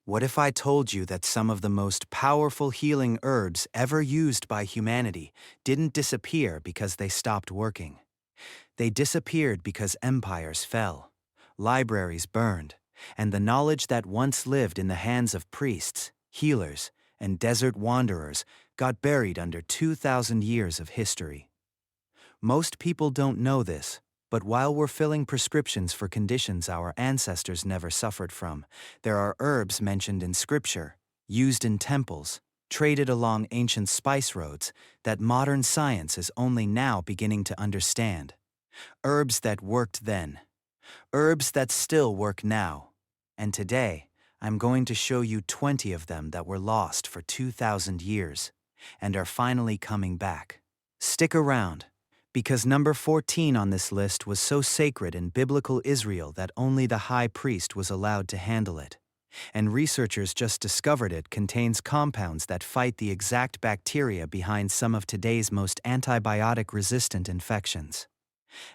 What if I told you that some of the most powerful healing herbs ever used by humanity didn't disappear because they stopped working? They disappeared because empires fell, libraries burned, and the knowledge that once lived in the hands of priests, healers, and desert wanderers got buried under 2,000 years of history. Most people don't know this, but while we're filling prescriptions for conditions our ancestors never suffered from, there are herbs mentioned in scripture, used in temples, traded along ancient spice roads, that modern science is only now beginning to understand. Herbs that worked then. Herbs that still work now. And today, I'm going to show you 20 of them that were lost for 2,000 years, and are finally coming back. Stick around, because number 14 on this list was so sacred in biblical Israel that only the high priest was allowed to handle it. And researchers just discovered it contains compounds that fight the exact bacteria behind some of today's most antibiotic-resistant infections.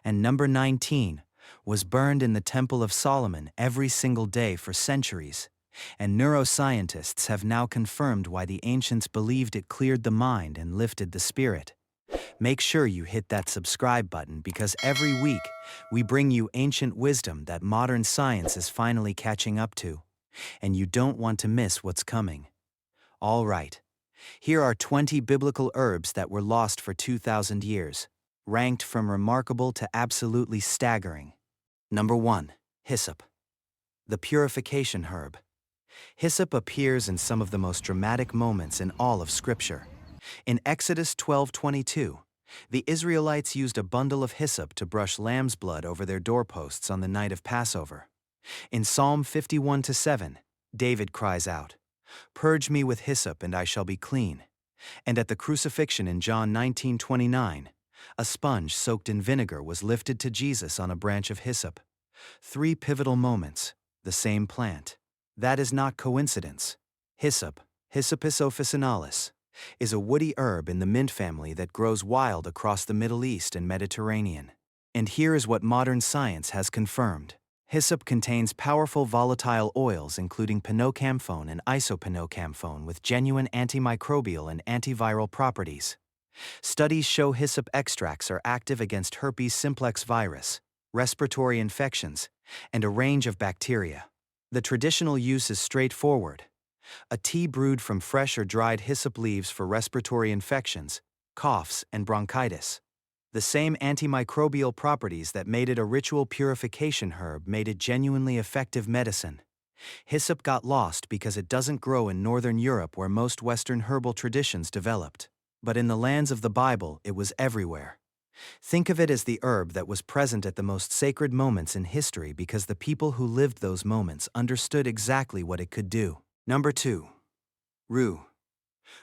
And number 19 was burned in the Temple of Solomon every single day for centuries. And neuroscientists have now confirmed why the ancients believed it cleared the mind and lifted the spirit. Make sure you hit that subscribe button because every week we bring you ancient wisdom that modern science is finally catching up to. And you don't want to miss what's coming. All right, here are 20 biblical herbs that were lost for 2,000 years, ranked from remarkable to absolutely staggering. Number 1. Hyssop. The purification herb. Hyssop appears in some of the most dramatic moments in all of Scripture. In Exodus 12:22, the Israelites used a bundle of hyssop to brush lamb's blood over their doorposts on the night of Passover. In Psalm 51:7, David cries out, "Purge me with hyssop and I shall be clean." And at the crucifixion in John 19:29, a sponge soaked in vinegar was lifted to Jesus on a branch of hyssop. 3 pivotal moments, the same plant. That is not coincidence. Hyssop, Hyssopicofficinalis, is a woody herb in the mint family that grows wild across the Middle East and Mediterranean. And here is what modern science has confirmed. Hyssop contains powerful volatile oils including pinocamphone and isopinocamphone with genuine antimicrobial and antiviral properties. Studies show hyssop extracts are active against herpes simplex virus, respiratory infections, and a range of bacteria. The traditional use is straightforward. A tea brewed from fresh or dried hyssop leaves for respiratory infections, coughs, and bronchitis. The same antimicrobial properties that made it a ritual purification herb made it genuinely effective medicine. Hyssop got lost because it doesn't grow in Northern Europe where most Western herbal traditions developed. But in the lands of the Bible, it was everywhere. Think of it as the herb that was present at the most sacred moments in history because the people who lived those moments understood exactly what it could do. Number 2. Rue.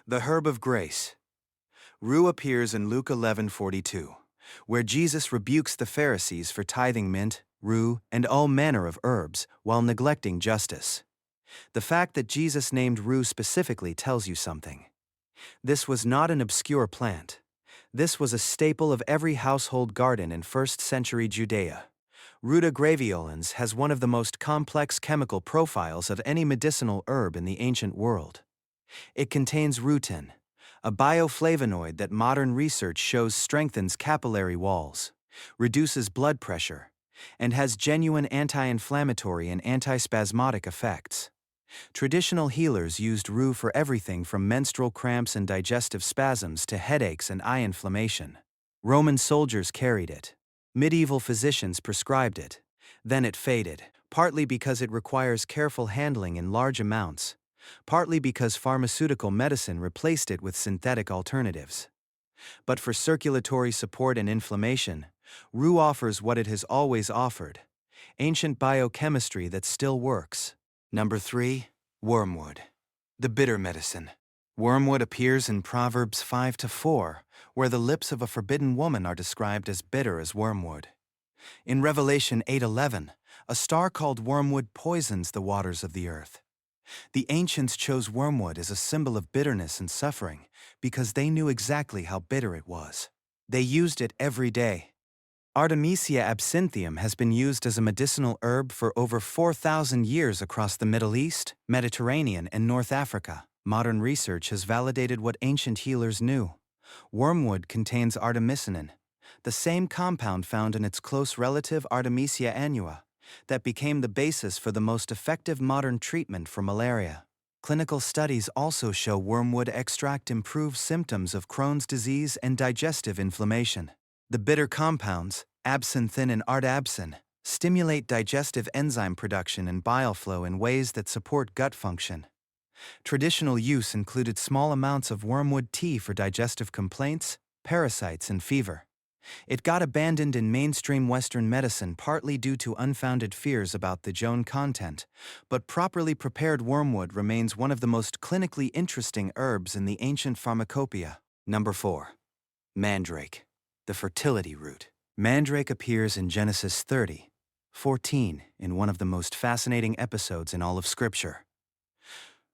The herb of grace. Rue appears in Luke 11:42, where Jesus rebukes the Pharisees for tithing mint, rue, and all manner of herbs while neglecting justice. The fact that Jesus named rue specifically tells you something. This was not an obscure plant. This was a staple of every household garden in 1st century Judea. Ruta graveolens has one of the most complex chemical profiles of any medicinal herb in the ancient world. It contains rutin, a bioflavonoid that modern research shows strengthens capillary walls, reduces blood pressure, and has genuine anti-inflammatory and antispasmodic effects. Traditional healers used rue for everything from menstrual cramps and digestive spasms to headaches and eye inflammation. Roman soldiers carried it. Medieval physicians prescribed it. Then it faded, partly because it requires careful handling in large amounts, partly because pharmaceutical medicine replaced it with synthetic alternatives. But for circulatory support and inflammation, rue offers what it has always offered: ancient biochemistry that still works. Number 3. Wormwood. The bitter medicine. Wormwood appears in Proverbs 5-4, where the lips of a forbidden woman are described as bitter as wormwood. In Revelation 8:11, a star called wormwood poisons the waters of the earth. The ancients chose wormwood as a symbol of bitterness and suffering because they knew exactly how bitter it was. They used it every day. Artemisia absinthium has been used as a medicinal herb for over 4,000 years across the Middle East, Mediterranean, and North Africa. Modern research has validated what ancient healers knew. Wormwood contains artemisinin, the same compound found in its close relative Artemisia annua, that became the basis for the most effective modern treatment for malaria. Clinical studies also show wormwood extract improves symptoms of Crohn's disease and digestive inflammation. The bitter compounds, absinthin and ardabsin, stimulate digestive enzyme production and bile flow in ways that support gut function. Traditional use included small amounts of wormwood tea for digestive complaints, parasites, and fever. It got abandoned in mainstream Western medicine partly due to unfounded fears about the Joan content, but properly prepared wormwood remains one of the most clinically interesting herbs in the ancient pharmacopoeia. Number 4. Mandrake, the fertility root. Mandrake appears in Genesis 30:14 in one of the most fascinating episodes in all of Scripture.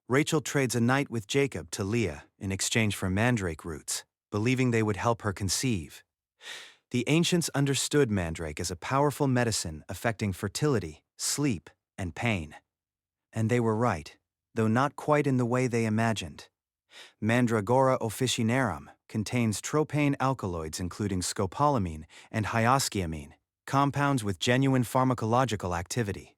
Rachel trades a night with Jacob to Leah in exchange for mandrake roots, believing they would help her conceive. The ancients understood mandrake as a powerful medicine affecting fertility, sleep, and pain. And they were right, though not quite in the way they imagined. Mandragora officinarum contains tropane alkaloids including scopolamine and hyoscyamine, compounds with genuine pharmacological activity.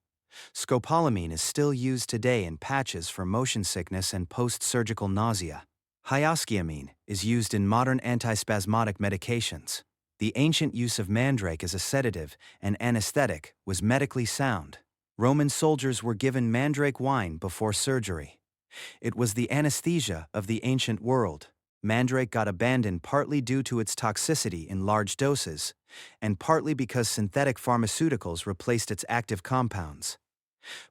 Scopolamine is still used today in patches for motion sickness and post-surgical nausea. Hyoscyamine is used in modern antispasmodic medications. The ancient use of mandrake as a sedative and anesthetic was medically sound. Roman soldiers were given mandrake wine before surgery. It was the anesthesia of the ancient world. Mandrake got abandoned partly due to its toxicity in large doses, and partly because synthetic pharmaceuticals replaced its active compounds.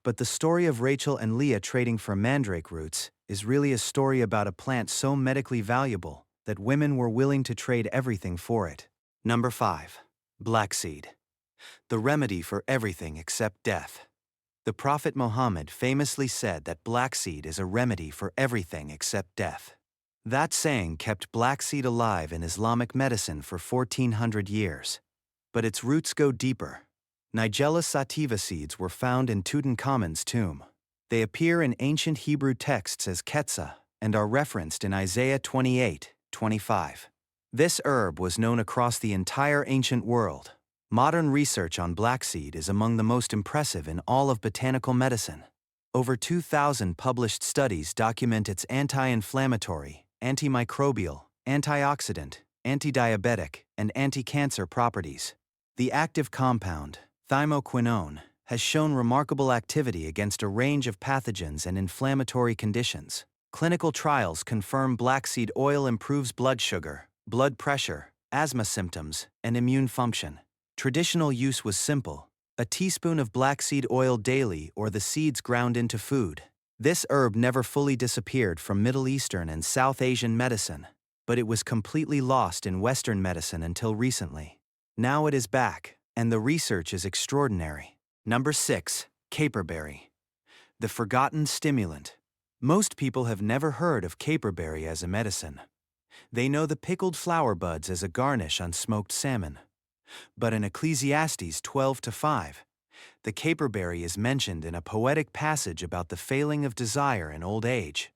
But the story of Rachel and Leah trading for mandrake roots is really a story about a plant so medically valuable that women were willing to trade everything for it. Number 5. Blackseed, the remedy for everything except death. The Prophet Muhammad famously said that blackseed is a remedy for everything except death. That saying kept blackseed alive in Islamic medicine for 1400 years. But its roots go deeper. Nigellasativa seeds were found in Tutankhamun's tomb. They appear in ancient Hebrew texts as ketsa and are referenced in Isaiah 28:25. This herb was known across the entire ancient world. Modern research on blackseed is among the most impressive in all of botanical medicine. Over 2,000 published studies document its anti-inflammatory, antimicrobial, antioxidant, anti-diabetic, and anti-cancer properties. The active compound, thymoquinone, has shown remarkable activity against a range of pathogens and inflammatory conditions. Clinical trials confirm blackseed oil improves blood sugar, blood pressure, asthma symptoms, and immune function. Traditional use was simple: a teaspoon of blackseed oil daily or the seeds ground into food. This herb never fully disappeared from Middle Eastern and South Asian medicine, but it was completely lost in Western medicine until recently. Now it is back, and the research is extraordinary. Number 6. Caperberry, the forgotten stimulant. Most people have never heard of caperberry as a medicine. They know the pickled flower buds as a garnish on smoked salmon. But in Ecclesiastes 12:5, the caperberry is mentioned in a poetic passage about the failing of desire in old age,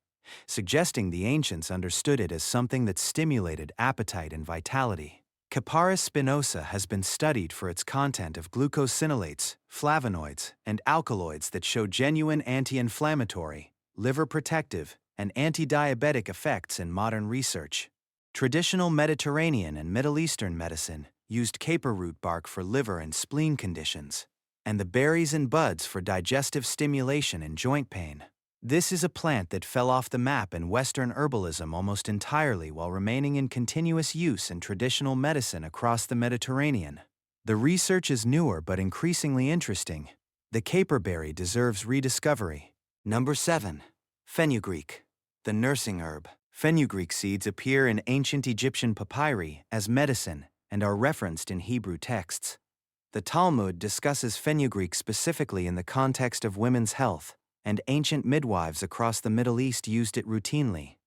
suggesting the ancients understood it as something that stimulated appetite and vitality. Capparis spinosa has been studied for its content of glucosinolates, flavonoids, and alkaloids that show genuine anti-inflammatory, liver protective, and anti-diabetic effects in modern research. Traditional Mediterranean and Middle Eastern medicine used caper root bark for liver and spleen conditions, and the berries and buds for digestive stimulation and joint pain. This is a plant that fell off the map in Western herbalism almost entirely while remaining in continuous use in traditional medicine across the Mediterranean. The research is newer but increasingly interesting. The caperberry deserves rediscovery. Number 7. Fenugreek, the nursing herb. Fenugreek seeds appear in ancient Egyptian papyri as medicine and are referenced in Hebrew texts. The Talmud discusses fenugreek specifically in the context of women's health, and ancient midwives across the Middle East used it routinely.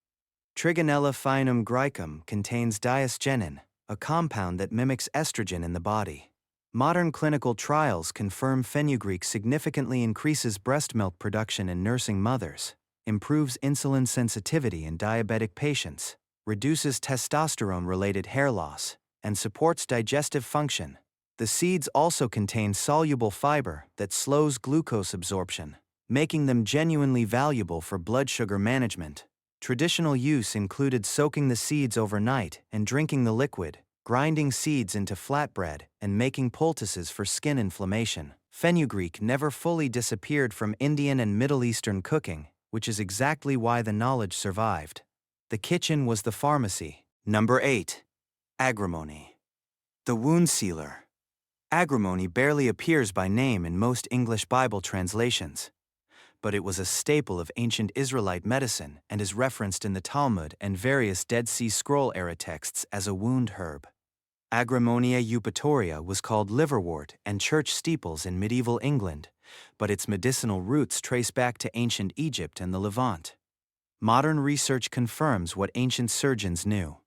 Trigonella phainum graecum contains diasgenin, a compound that mimics estrogen in the body. Modern clinical trials confirm fenugreek significantly increases breast milk production in nursing mothers, improves insulin sensitivity in diabetic patients, reduces testosterone-related hair loss, and supports digestive function. The seeds also contain soluble fiber that slows glucose absorption, making them genuinely valuable for blood sugar management. Traditional use included soaking the seeds overnight and drinking the liquid, grinding seeds into flatbread, and making poultices for skin inflammation. Fenugreek never fully disappeared from Indian and Middle Eastern cooking, which is exactly why the knowledge survived. The kitchen was the pharmacy. Number 8. Agrimony. The wound sealer. Agrimony barely appears by name in most English Bible translations, but it was a staple of ancient Israelite medicine and is referenced in the Talmud and various Dead Sea Scroll-era texts as a wound herb. Agrimonia eupatoria was called liverwort and church steeples in medieval England, but its medicinal roots trace back to ancient Egypt and the Levant. Modern research confirms what ancient surgeons knew.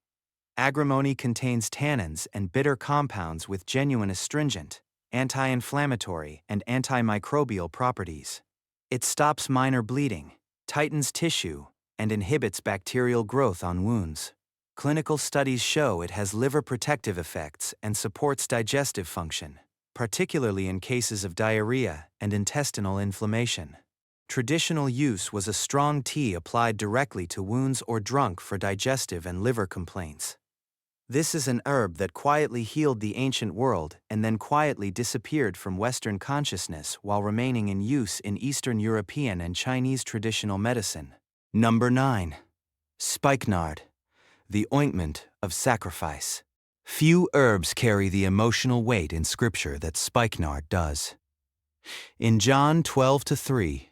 Agrimony contains tannins and bitter compounds with genuine astringent, anti-inflammatory, and antimicrobial properties. It stops minor bleeding, tightens tissue, and inhibits bacterial growth on wounds. Clinical studies show it has liver protective effects and supports digestive function, particularly in cases of diarrhea and intestinal inflammation. Traditional use was a strong tea applied directly to wounds or drunk for digestive and liver complaints. This is an herb that quietly healed the ancient world and then quietly disappeared from Western consciousness while remaining in use in Eastern European and Chinese traditional medicine. Number 9. Spikenard, the ointment of sacrifice. Few herbs carry the emotional weight in Scripture that spikenard does. In John 12:3,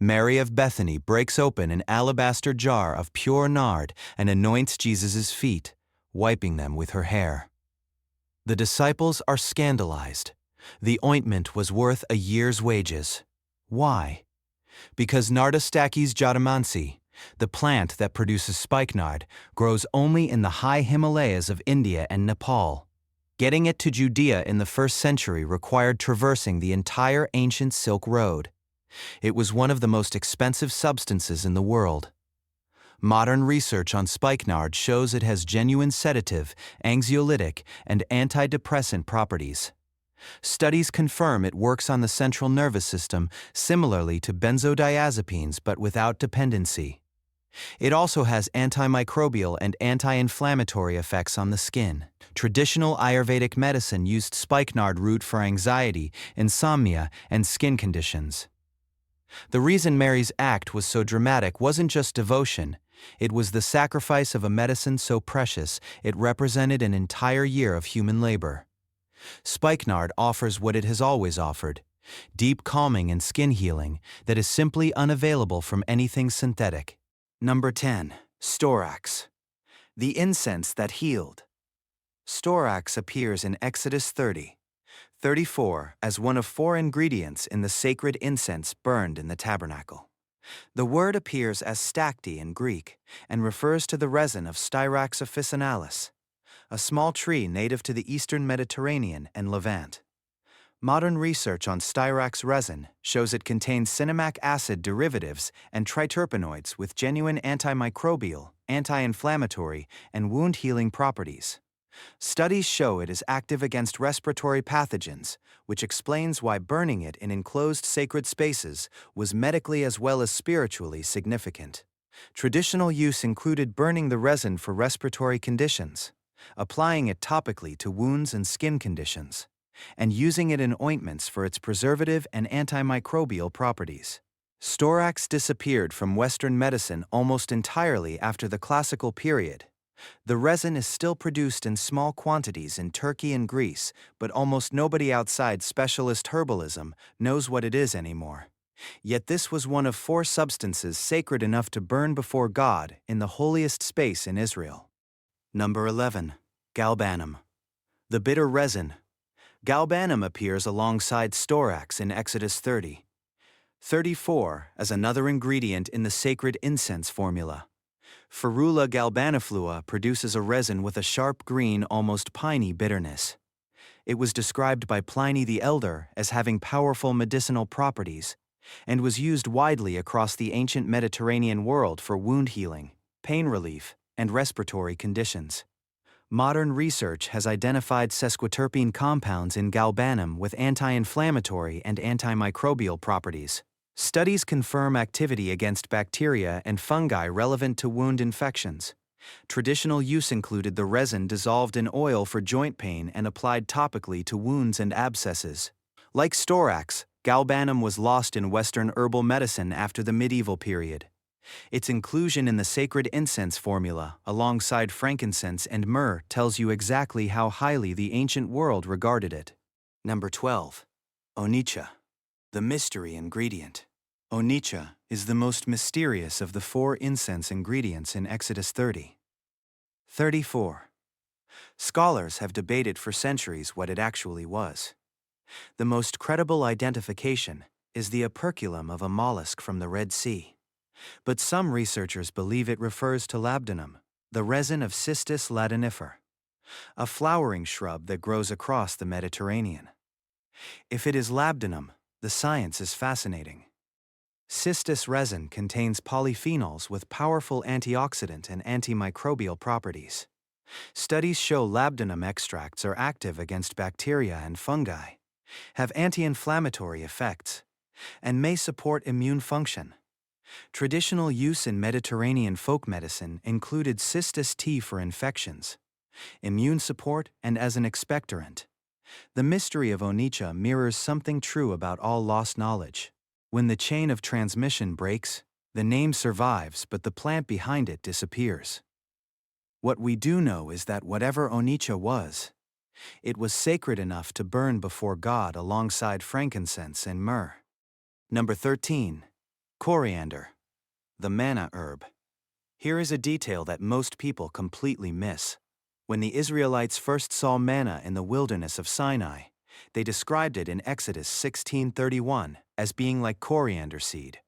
Mary of Bethany breaks open an alabaster jar of pure nard and anoints Jesus' feet, wiping them with her hair. The disciples are scandalized. The ointment was worth a year's wages. Why? Because nardostachysjatamansi, the plant that produces spikenard, grows only in the high Himalayas of India and Nepal. Getting it to Judea in the 1st century required traversing the entire ancient Silk Road. It was one of the most expensive substances in the world. Modern research on spikenard shows it has genuine sedative, anxiolytic, and antidepressant properties. Studies confirm it works on the central nervous system similarly to benzodiazepines but without dependency. It also has antimicrobial and anti-inflammatory effects on the skin. Traditional Ayurvedic medicine used spikenard root for anxiety, insomnia, and skin conditions. The reason Mary's act was so dramatic wasn't just devotion. It was the sacrifice of a medicine so precious it represented an entire year of human labor. Spikenard offers what it has always offered: deep calming and skin healing that is simply unavailable from anything synthetic. Number 10. Storax, the incense that healed. Storax appears in Exodus 30:34 as one of 4 ingredients in the sacred incense burned in the tabernacle. The word appears as stakti in Greek and refers to the resin of styraxofficinalis, a small tree native to the Eastern Mediterranean and Levant. Modern research on styrax resin shows it contains cinnamic acid derivatives and triterpenoids with genuine antimicrobial, anti-inflammatory, and wound-healing properties. Studies show it is active against respiratory pathogens, which explains why burning it in enclosed sacred spaces was medically as well as spiritually significant. Traditional use included burning the resin for respiratory conditions, applying it topically to wounds and skin conditions, and using it in ointments for its preservative and antimicrobial properties. Storax disappeared from Western medicine almost entirely after the Classical period. The resin is still produced in small quantities in Turkey and Greece, but almost nobody outside specialist herbalism knows what it is anymore. Yet this was one of 4 substances sacred enough to burn before God in the holiest space in Israel. Number 11. Galbanum, the bitter resin. Galbanum appears alongside storax in Exodus 30:34 as another ingredient in the sacred incense formula. Ferulagalbaniflua produces a resin with a sharp green, almost piney bitterness. It was described by Pliny the Elder as having powerful medicinal properties, and was used widely across the ancient Mediterranean world for wound healing, pain relief, and respiratory conditions. Modern research has identified sesquiterpene compounds in galbanum with anti-inflammatory and antimicrobial properties. Studies confirm activity against bacteria and fungi relevant to wound infections. Traditional use included the resin dissolved in oil for joint pain and applied topically to wounds and abscesses. Like storax, galbanum was lost in Western herbal medicine after the medieval period. Its inclusion in the sacred incense formula, alongside frankincense and myrrh, tells you exactly how highly the ancient world regarded it. Number 12. Onycha, the mystery ingredient. Onycha is the most mysterious of the 4 incense ingredients in Exodus 30. 34. Scholars have debated for centuries what it actually was. The most credible identification is the operculum of a mollusk from the Red Sea. But some researchers believe it refers to labdanum, the resin of Cistus ladanifer, a flowering shrub that grows across the Mediterranean. If it is labdanum, the science is fascinating. Cistus resin contains polyphenols with powerful antioxidant and antimicrobial properties. Studies show labdanum extracts are active against bacteria and fungi, have anti-inflammatory effects, and may support immune function. Traditional use in Mediterranean folk medicine included cistus tea for infections, immune support, and as an expectorant. The mystery of onycha mirrors something true about all lost knowledge. When the chain of transmission breaks, the name survives but the plant behind it disappears. What we do know is that whatever onycha was, it was sacred enough to burn before God alongside frankincense and myrrh. Number 13. Coriander, the manna herb. Here is a detail that most people completely miss. When the Israelites first saw manna in the wilderness of Sinai, they described it in Exodus 16:31 as being like coriander seed,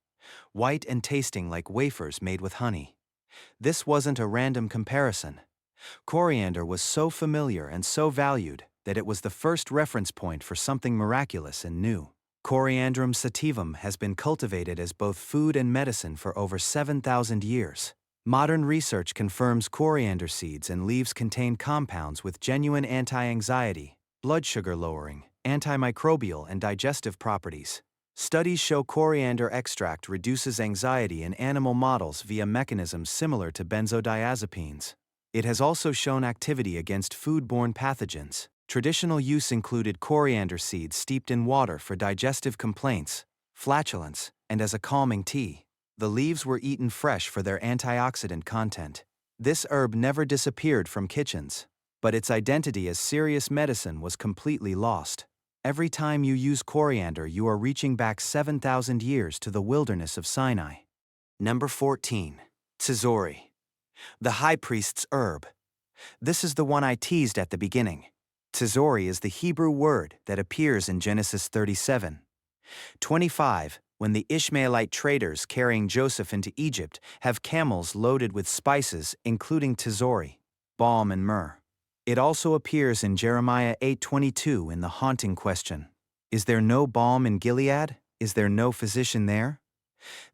white and tasting like wafers made with honey. This wasn't a random comparison. Coriander was so familiar and so valued that it was the first reference point for something miraculous and new. Coriandrum sativum has been cultivated as both food and medicine for over 7,000 years. Modern research confirms coriander seeds and leaves contain compounds with genuine anti-anxiety, blood sugar lowering, antimicrobial and digestive properties. Studies show coriander extract reduces anxiety in animal models via mechanisms similar to benzodiazepines. It has also shown activity against foodborne pathogens. Traditional use included coriander seeds steeped in water for digestive complaints, flatulence, and as a calming tea. The leaves were eaten fresh for their antioxidant content. This herb never disappeared from kitchens, but its identity as serious medicine was completely lost. Every time you use coriander, you are reaching back 7,000 years to the wilderness of Sinai. Number 14. Tzori, the high priest's herb. This is the one I teased at the beginning. Tzori is the Hebrew word that appears in Genesis 37:25, when the Ishmaelite traders carrying Joseph into Egypt have camels loaded with spices including tzori, balm and myrrh. It also appears in Jeremiah 8:22 in the haunting question, "Is there no balm in Gilead? Is there no physician there?"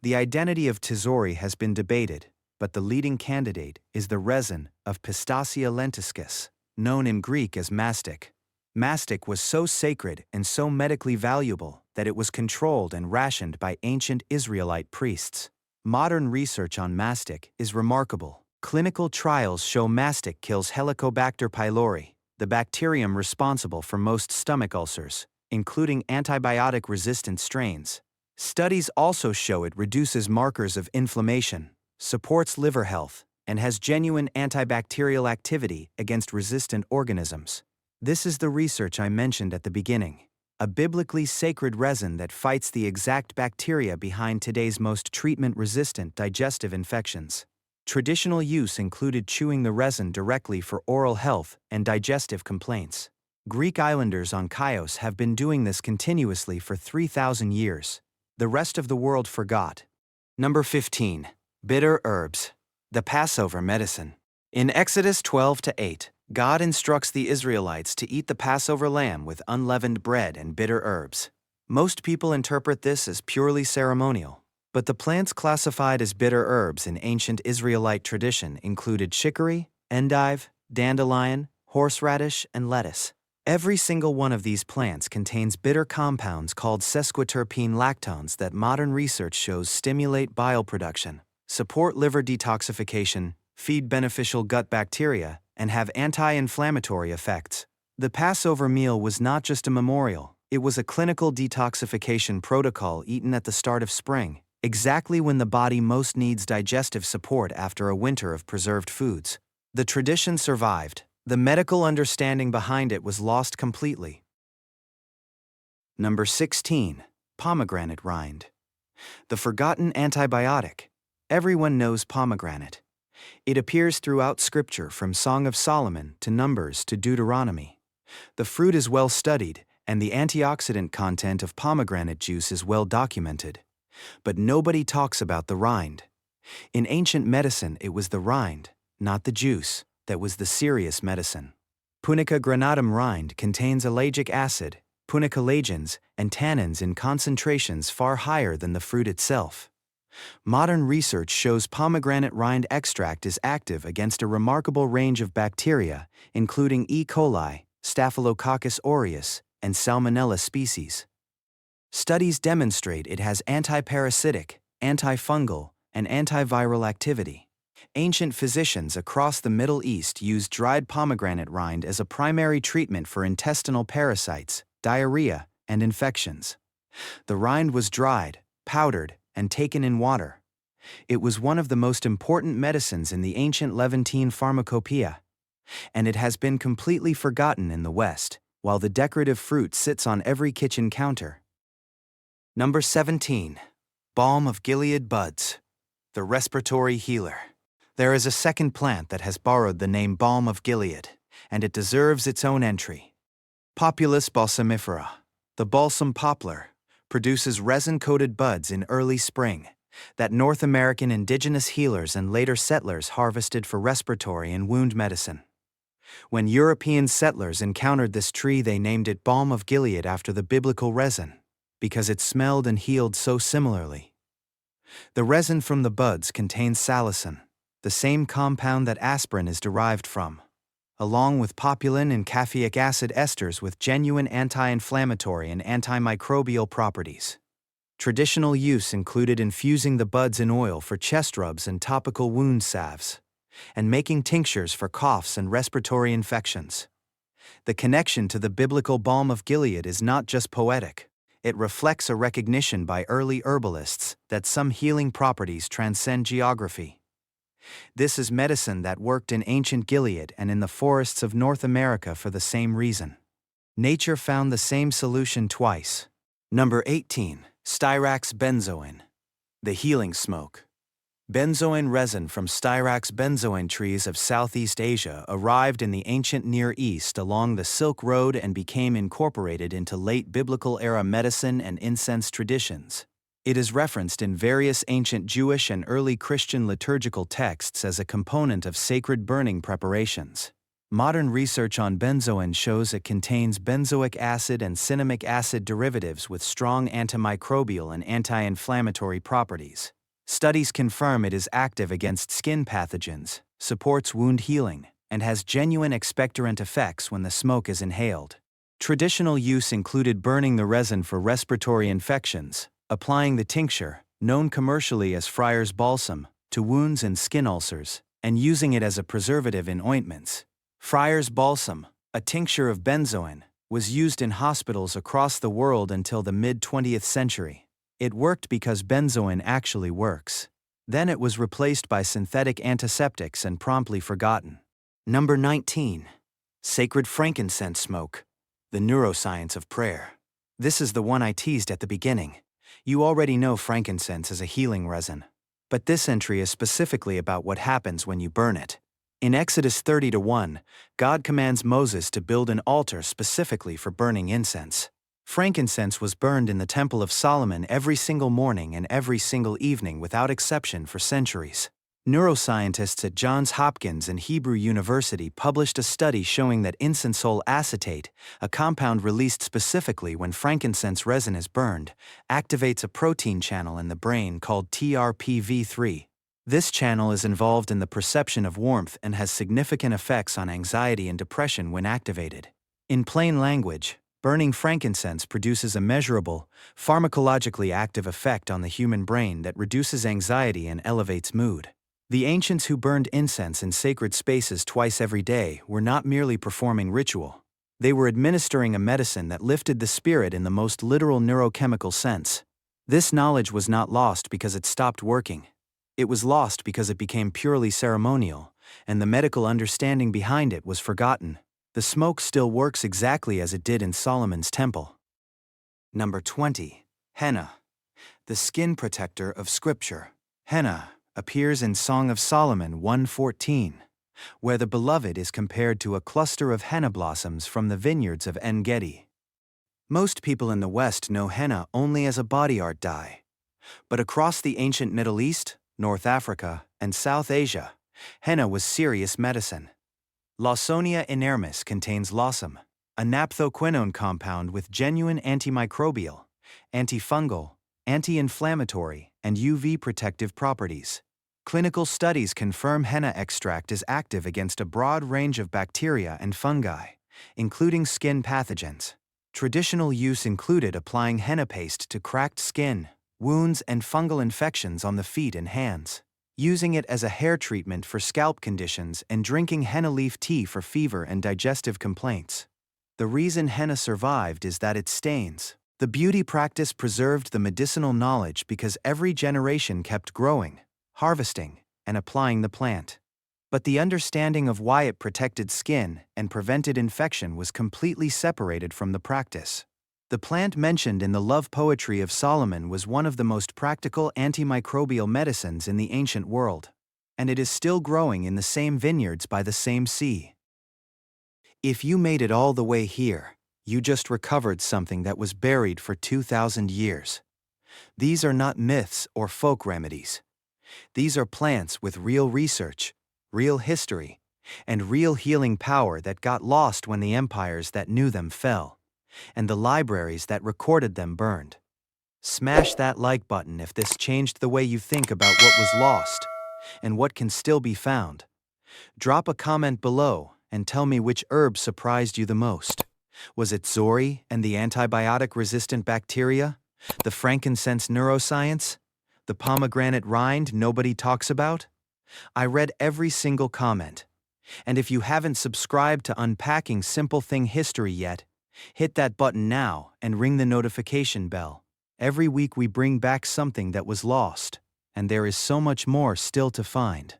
The identity of tzori has been debated, but the leading candidate is the resin of Pistacia lentiscus, known in Greek as mastic. Mastic was so sacred and so medically valuable that it was controlled and rationed by ancient Israelite priests. Modern research on mastic is remarkable. Clinical trials show mastic kills Helicobacter pylori, the bacterium responsible for most stomach ulcers, including antibiotic-resistant strains. Studies also show it reduces markers of inflammation, supports liver health, and has genuine antibacterial activity against resistant organisms. This is the research I mentioned at the beginning, a biblically sacred resin that fights the exact bacteria behind today's most treatment-resistant digestive infections. Traditional use included chewing the resin directly for oral health and digestive complaints. Greek islanders on Chios have been doing this continuously for 3,000 years. The rest of the world forgot. Number 15. Bitter herbs, the Passover medicine. In Exodus 12:8, God instructs the Israelites to eat the Passover lamb with unleavened bread and bitter herbs. Most people interpret this as purely ceremonial, but the plants classified as bitter herbs in ancient Israelite tradition included chicory, endive, dandelion, horseradish, and lettuce. Every single one of these plants contains bitter compounds called sesquiterpene lactones that modern research shows stimulate bile production, support liver detoxification, feed beneficial gut bacteria, and have anti-inflammatory effects. The Passover meal was not just a memorial, it was a clinical detoxification protocol eaten at the start of spring, exactly when the body most needs digestive support after a winter of preserved foods. The tradition survived. The medical understanding behind it was lost completely. Number 16. Pomegranate rind. The forgotten antibiotic. Everyone knows pomegranate. It appears throughout Scripture from Song of Solomon to Numbers to Deuteronomy. The fruit is well studied, and the antioxidant content of pomegranate juice is well documented. But nobody talks about the rind. In ancient medicine, it was the rind, not the juice, that was the serious medicine. Punica granatum rind contains ellagic acid, punicalagens, and tannins in concentrations far higher than the fruit itself. Modern research shows pomegranate rind extract is active against a remarkable range of bacteria, including E. coli, Staphylococcus aureus, and Salmonella species. Studies demonstrate it has antiparasitic, antifungal, and antiviral activity. Ancient physicians across the Middle East used dried pomegranate rind as a primary treatment for intestinal parasites, diarrhea, and infections. The rind was dried, powdered, and taken in water. It was one of the most important medicines in the ancient Levantine pharmacopoeia, and it has been completely forgotten in the West, while the decorative fruit sits on every kitchen counter. Number 17. Balm of Gilead buds. The respiratory healer. There is a second plant that has borrowed the name Balm of Gilead, and it deserves its own entry. Populus balsamifera, the balsam poplar, produces resin-coated buds in early spring that North American indigenous healers and later settlers harvested for respiratory and wound medicine. When European settlers encountered this tree, they named it Balm of Gilead after the biblical resin, because it smelled and healed so similarly. The resin from the buds contains salicin, the same compound that aspirin is derived from, along with populin and caffeic acid esters with genuine anti-inflammatory and antimicrobial properties. Traditional use included infusing the buds in oil for chest rubs and topical wound salves, and making tinctures for coughs and respiratory infections. The connection to the biblical Balm of Gilead is not just poetic. It reflects a recognition by early herbalists that some healing properties transcend geography. This is medicine that worked in ancient Gilead and in the forests of North America for the same reason. Nature found the same solution twice. Number 18. Styrax benzoin. The healing smoke. Benzoin resin from styrax benzoin trees of Southeast Asia arrived in the ancient Near East along the Silk Road and became incorporated into late biblical-era medicine and incense traditions. It is referenced in various ancient Jewish and early Christian liturgical texts as a component of sacred burning preparations. Modern research on benzoin shows it contains benzoic acid and cinnamic acid derivatives with strong antimicrobial and anti-inflammatory properties. Studies confirm it is active against skin pathogens, supports wound healing, and has genuine expectorant effects when the smoke is inhaled. Traditional use included burning the resin for respiratory infections, applying the tincture, known commercially as Friar's Balsam, to wounds and skin ulcers, and using it as a preservative in ointments. Friar's Balsam, a tincture of benzoin, was used in hospitals across the world until the mid-20th century. It worked because benzoin actually works. Then it was replaced by synthetic antiseptics and promptly forgotten. Number 19. Sacred frankincense smoke. The neuroscience of prayer. This is the one I teased at the beginning. You already know frankincense is a healing resin. But this entry is specifically about what happens when you burn it. In Exodus 30:1, God commands Moses to build an altar specifically for burning incense. Frankincense was burned in the Temple of Solomon every single morning and every single evening without exception for centuries. Neuroscientists at Johns Hopkins and Hebrew University published a study showing that incensol acetate, a compound released specifically when frankincense resin is burned, activates a protein channel in the brain called TRPV3. This channel is involved in the perception of warmth and has significant effects on anxiety and depression when activated. In plain language, burning frankincense produces a measurable, pharmacologically active effect on the human brain that reduces anxiety and elevates mood. The ancients who burned incense in sacred spaces twice every day were not merely performing ritual. They were administering a medicine that lifted the spirit in the most literal neurochemical sense. This knowledge was not lost because it stopped working. It was lost because it became purely ceremonial, and the medical understanding behind it was forgotten. The smoke still works exactly as it did in Solomon's temple. Number 20. Henna. The skin protector of Scripture. Henna appears in Song of Solomon 1:14, where the beloved is compared to a cluster of henna blossoms from the vineyards of En-Gedi. Most people in the West know henna only as a body art dye. But across the ancient Middle East, North Africa, and South Asia, henna was serious medicine. Lawsonia inermis contains lawsum, a naphthoquinone compound with genuine antimicrobial, antifungal, anti-inflammatory, and UV protective properties. Clinical studies confirm henna extract is active against a broad range of bacteria and fungi, including skin pathogens. Traditional use included applying henna paste to cracked skin, wounds, and fungal infections on the feet and hands, using it as a hair treatment for scalp conditions, and drinking henna leaf tea for fever and digestive complaints. The reason henna survived is that it stains. The beauty practice preserved the medicinal knowledge because every generation kept growing, harvesting, and applying the plant. But the understanding of why it protected skin and prevented infection was completely separated from the practice. The plant mentioned in the love poetry of Solomon was one of the most practical antimicrobial medicines in the ancient world, and it is still growing in the same vineyards by the same sea. If you made it all the way here, you just recovered something that was buried for 2,000 years. These are not myths or folk remedies. These are plants with real research, real history, and real healing power that got lost when the empires that knew them fell, and the libraries that recorded them burned. Smash that like button if this changed the way you think about what was lost and what can still be found. Drop a comment below and tell me which herb surprised you the most. Was it Tzori and the antibiotic-resistant bacteria? The frankincense neuroscience? The pomegranate rind nobody talks about? I read every single comment. And if you haven't subscribed to Unpacking Simple Thing History yet, hit that button now and ring the notification bell. Every week we bring back something that was lost, and there is so much more still to find.